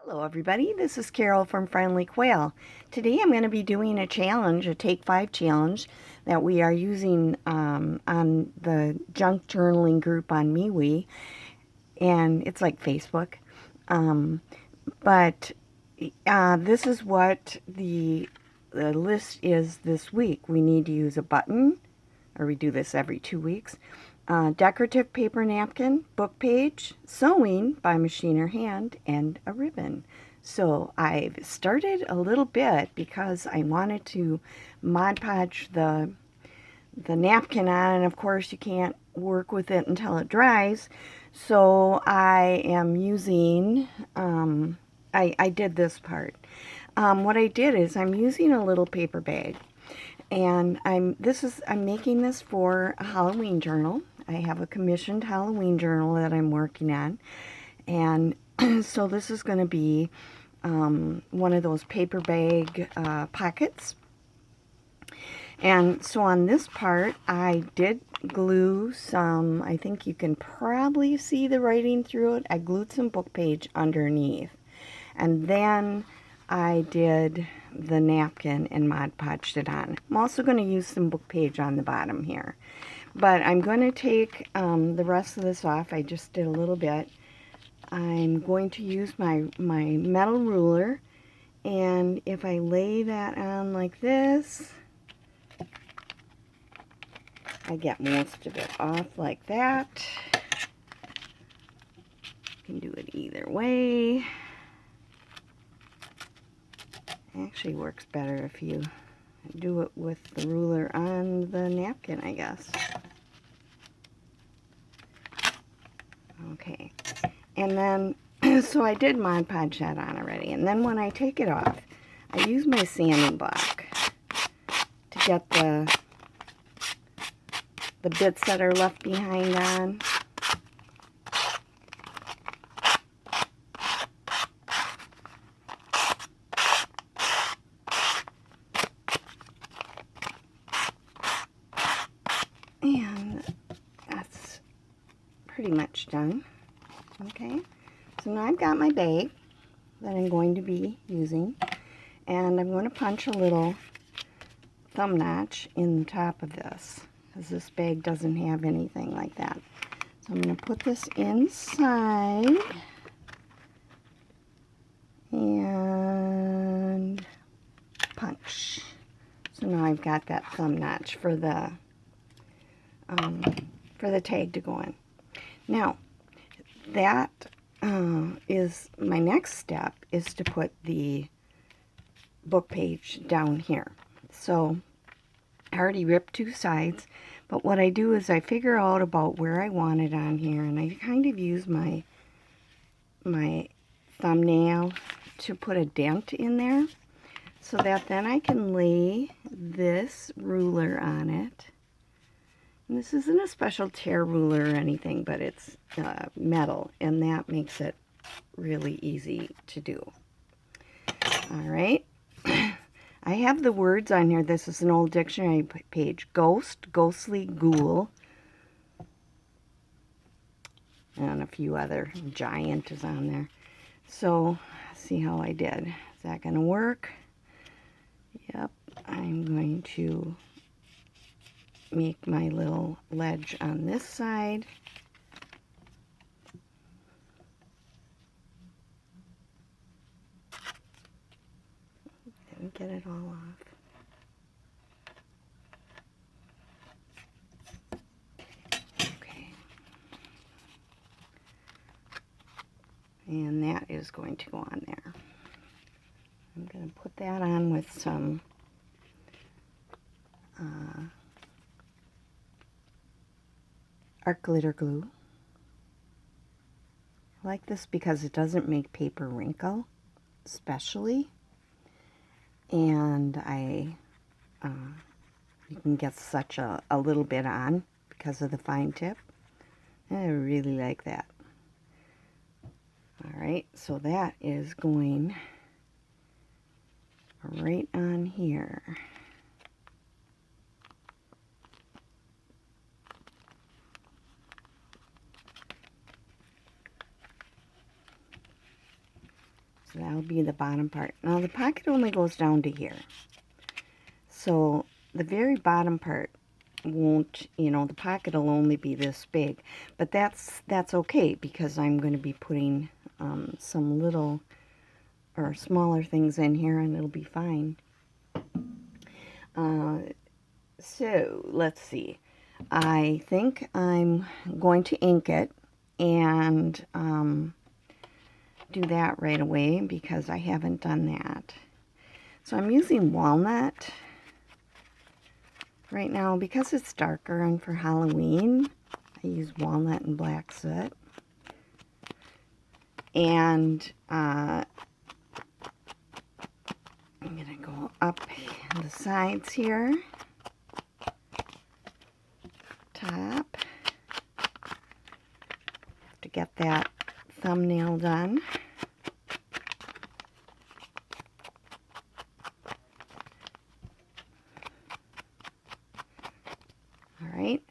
Hello everybody, this is Carol from Friendly Quail. Today I'm going to be doing a challenge, a Take 5 challenge that we are using on the junk journaling group on MeWe, and it's like Facebook. But this is what the list is this week. We need to use a button, or we do this every 2 weeks. Decorative paper napkin, book page, sewing by machine or hand, and a ribbon. So I've started a little bit because I wanted to Mod Podge the napkin on, and of course you can't work with it until it dries. So I am using, I did this part. What I did is I'm using a little paper bag, and I'm making this for a Halloween journal. I have a commissioned Halloween journal that I'm working on, and so this is going to be one of those paper bag pockets. And so on this part, I did glue some, I think you can probably see the writing through it. I glued some book page underneath. And then I did the napkin and Mod Podged it on. I'm also going to use some book page on the bottom here. But I'm going to take the rest of this off. I just did a little bit. I'm going to use my metal ruler, and if I lay that on like this, I get most of it off like that. You can do it either way. It actually works better if you do it with the ruler on the napkin, I guess. Okay, and then, so I did Mod Podge that on already, and then when I take it off, I use my sanding block to get the bits that are left behind on. And that's pretty much done. Okay, so now I've got my bag that I'm going to be using, and I'm going to punch a little thumb notch in the top of this, because this bag doesn't have anything like that. So I'm going to put this inside and punch. So now I've got that thumb notch for the tag to go in. Now, that is my next step, is to put the book page down here. So I already ripped two sides, but what I do is I figure out about where I want it on here, and I kind of use my thumbnail to put a dent in there, so that then I can lay this ruler on it. And this isn't a special tear ruler or anything, but it's metal, and that makes it really easy to do. All right. I have the words on here. This is an old dictionary page. Ghost, ghostly, ghoul, and a few other. Giant is on there. So, see how I did. Is that going to work? Yep. I'm going to make my little ledge on this side. Didn't get it all off. Okay. And that is going to go on there. I'm going to put that on with some art glitter glue. I like this because it doesn't make paper wrinkle, especially. And you can get such a little bit on because of the fine tip. I really like that. Alright, so that is going right on here. So that'll be the bottom part. Now the pocket only goes down to here. So the very bottom part won't, you know, the pocket will only be this big. But that's okay because I'm going to be putting some little or smaller things in here and it'll be fine. So let's see. I think I'm going to ink it and do that right away because I haven't done that. So I'm using walnut right now because it's darker, and for Halloween I use walnut and black soot. And I'm going to go up the sides here, top, to get that thumbnail done. Alright,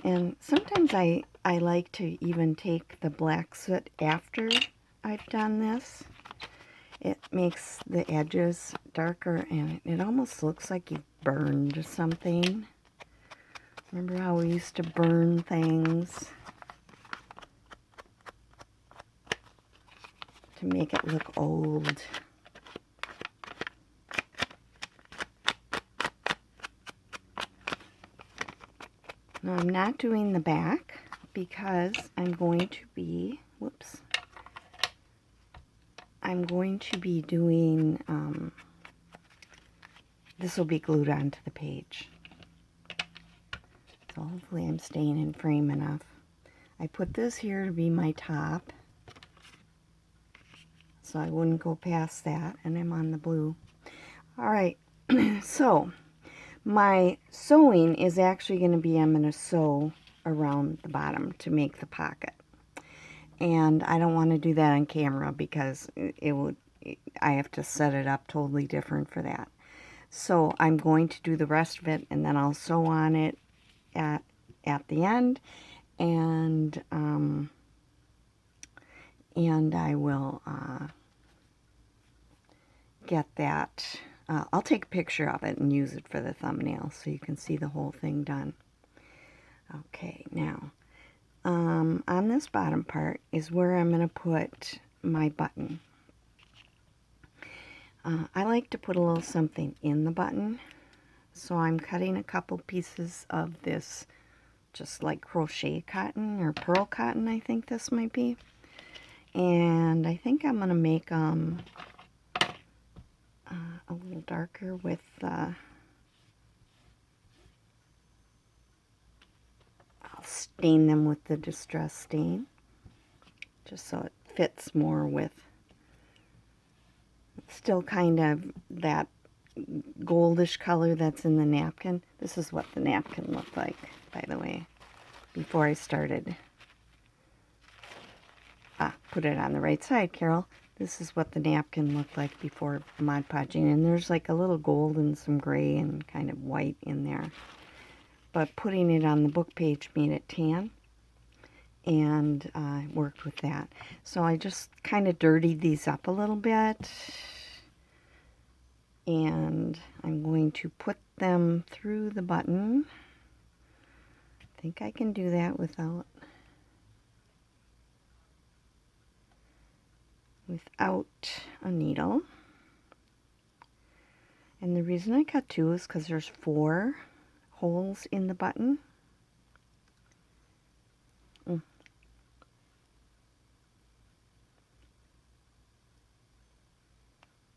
and sometimes I like to even take the black soot after I've done this. It makes the edges darker and it almost looks like you've burned something. Remember how we used to burn things to make it look old? Now I'm not doing the back because I'm going to be, whoops, I'm going to be doing, this will be glued onto the page. So hopefully I'm staying in frame enough. I put this here to be my top, so I wouldn't go past that, and I'm on the blue. Alright, so my sewing is actually going to be, I'm going to sew around the bottom to make the pocket. And I don't want to do that on camera because I have to set it up totally different for that. So I'm going to do the rest of it and then I'll sew on it at the end, and I will get that. I'll take a picture of it and use it for the thumbnail so you can see the whole thing done. Okay, now on this bottom part is where I'm going to put my button. I like to put a little something in the button, so I'm cutting a couple pieces of this just like crochet cotton or pearl cotton, I think this might be. And I think I'm going to make them a little darker with I'll stain them with the Distress Stain just so it fits more with still kind of that goldish color that's in the napkin. This is what the napkin looked like, by the way, before I started. Put it on the right side, Carol. This is what the napkin looked like before Mod Podging, and there's like a little gold and some gray and kind of white in there. But putting it on the book page made it tan, and I worked with that. So I just kind of dirtied these up a little bit, and I'm going to put them through the button. I think I can do that without a needle. And the reason I cut 2 is because there's 4 holes in the button.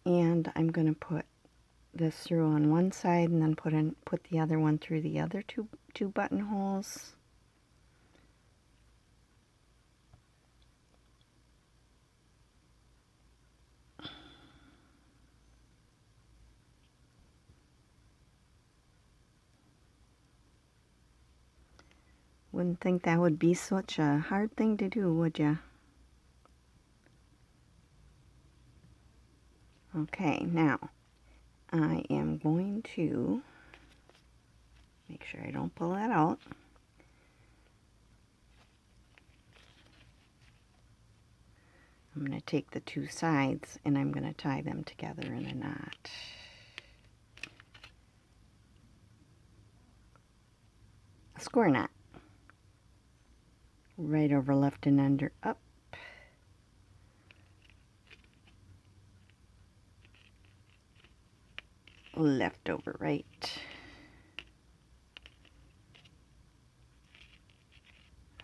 And I'm going to put this through on one side and then put the other one through the other two buttonholes. Wouldn't think that would be such a hard thing to do, would you? Okay, now I am going to make sure I don't pull that out. I'm going to take the two sides and I'm going to tie them together in a knot. A square knot. Right over left and under, up. Left over right.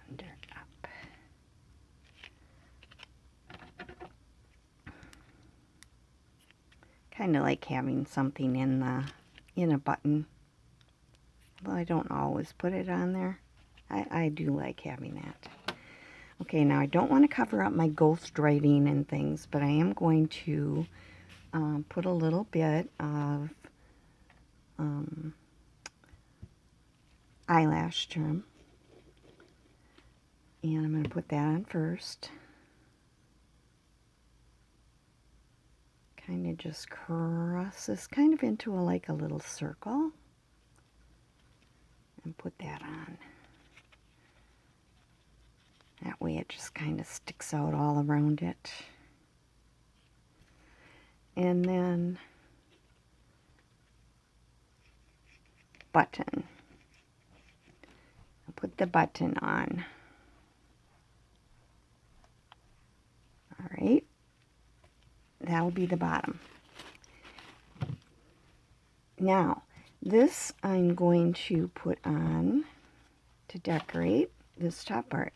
Under, up. Kind of like having something in a button. Well, I don't always put it on there. I do like having that. Okay, now I don't want to cover up my ghost writing and things, but I am going to put a little bit of eyelash trim. And I'm going to put that on first. Kind of just cross this kind of into like a little circle. And put that on. That way it just kind of sticks out all around it. And then button. I'll put the button on. Alright. That'll be the bottom. Now, this I'm going to put on to decorate this top part.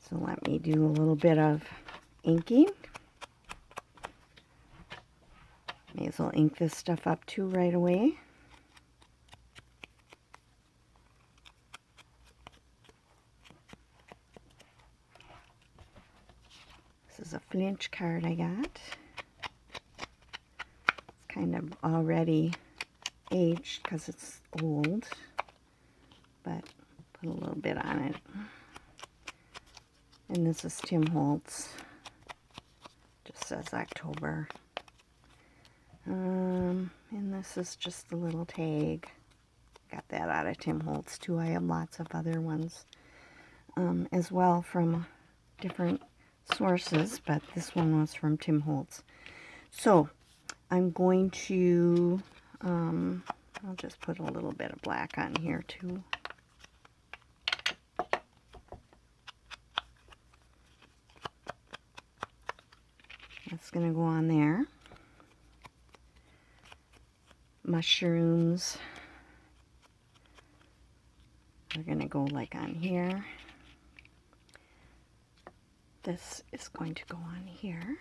So let me do a little bit of inking. May as well ink this stuff up too right away. This is a flinch card I got. It's kind of already aged because it's old, but put a little bit on it. And this is Tim Holtz. Just says October. And this is just a little tag. Got that out of Tim Holtz too. I have lots of other ones as well from different sources, but this one was from Tim Holtz. So I'm going to, I'll just put a little bit of black on here too. That's going to go on there. Mushrooms are going to go like on here. This is going to go on here.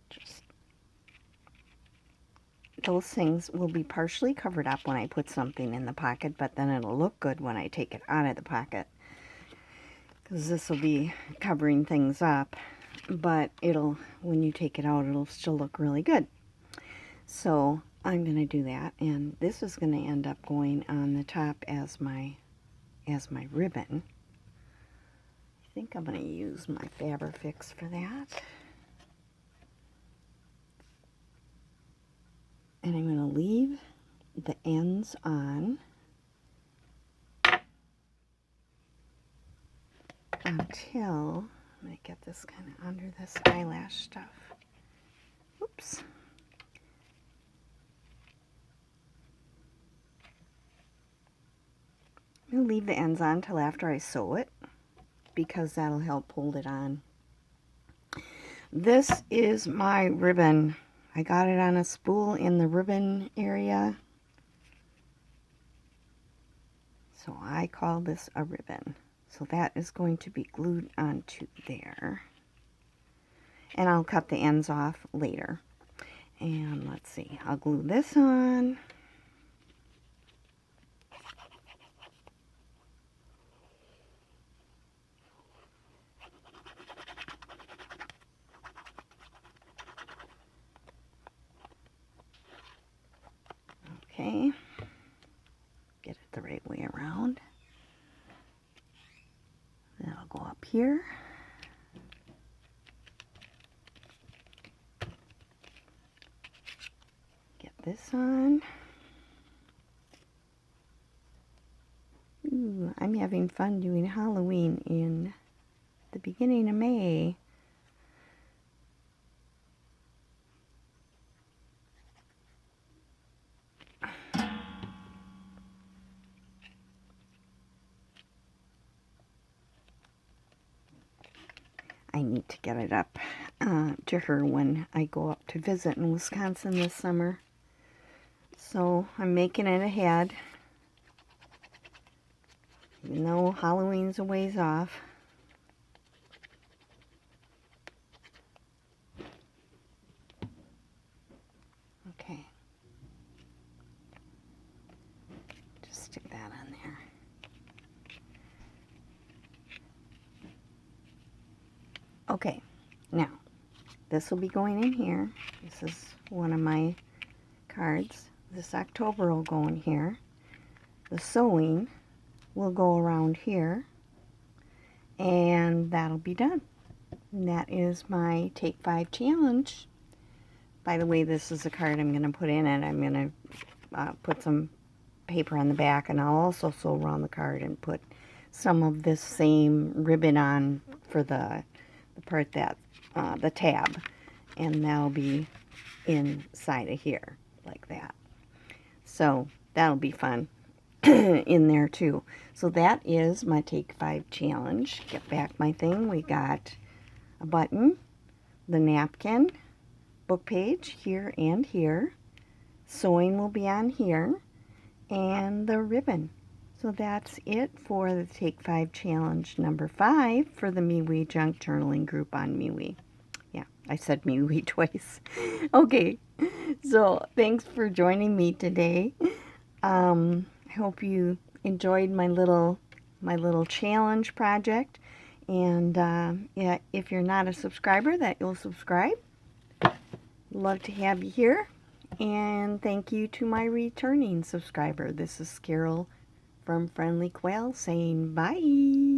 Just those things will be partially covered up when I put something in the pocket, but then it'll look good when I take it out of the pocket, because this will be covering things up, but it'll, when you take it out, it'll still look really good. So I'm going to do that, and this is going to end up going on the top as my ribbon. I think I'm going to use my Fabrifix for that. And I'm going to leave the ends on until, I'm going to get this kind of under this eyelash stuff. Oops. I'm going to leave the ends on till after I sew it, because that'll help hold it on. This is my ribbon. I got it on a spool in the ribbon area. So I call this a ribbon. So that is going to be glued onto there. And I'll cut the ends off later. And let's see, I'll glue this on. Okay, get it the right way around. Then I'll go up here. Get this on. Ooh, I'm having fun doing Halloween in the beginning of May. I need to get it up to her when I go up to visit in Wisconsin this summer. So I'm making it ahead, even though Halloween's a ways off. Okay. Just stick that on there. Okay, now this will be going in here. This is one of my cards. This October will go in here. The sewing will go around here, and that'll be done. And that is my Take 5 challenge. By the way, this is a card I'm going to put in it. I'm going to put some paper on the back, and I'll also sew around the card and put some of this same ribbon on for the part that the tab, and that'll be inside of here like that. So that'll be fun in there too. So that is my Take 5 challenge. Get back my thing. We got a button, the napkin, book page here and here. Sewing will be on here, and the ribbon. So that's it for the Take 5 challenge number 5 for the MeWe Junk Journaling group on MeWe. Yeah, I said MeWe twice. Okay, so thanks for joining me today. I hope you enjoyed my little challenge project, and yeah, if you're not a subscriber, that you'll subscribe. Love to have you here, and thank you to my returning subscriber. This is Carol from Friendly Quail saying bye.